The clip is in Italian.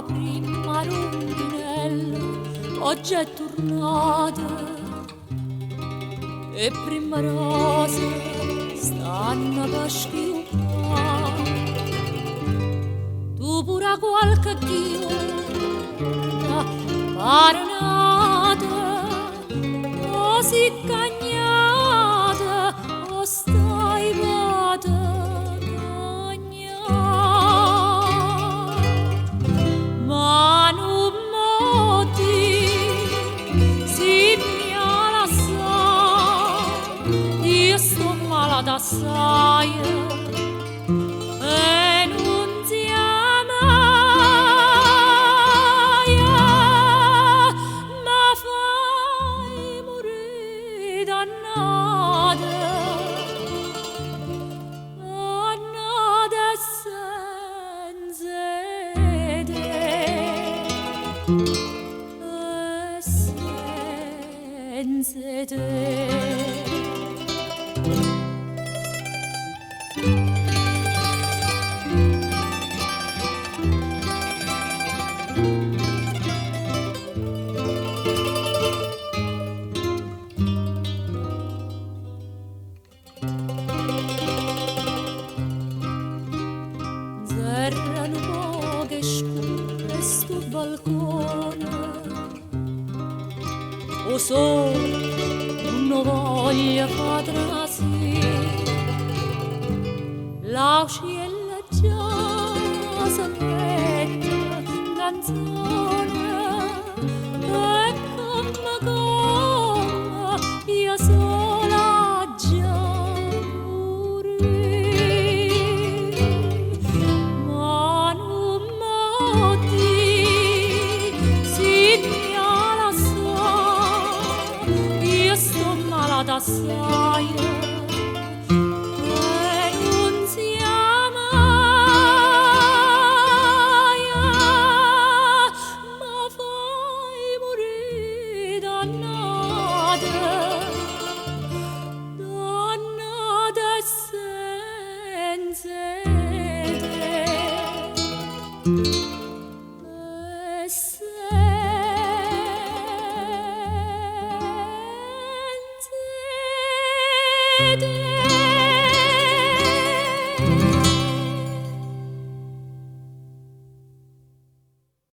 prima rondinella oggi è tornata e prima rose stanno per schiuppare. Tu pure qualche giorno pare nata così cagnata o stai vada cagnata, ma non moti si mi lascia, io sto malata assai e non si ama, ma fai morire dannata, dannata senza te, senza te. Erano poche scure sto balcone, o sole non voglia fa trasire, l'auciella già s'aspetta canzone, e come io sola già assai e non si ama, ma fai morire dannata, dannata senza te.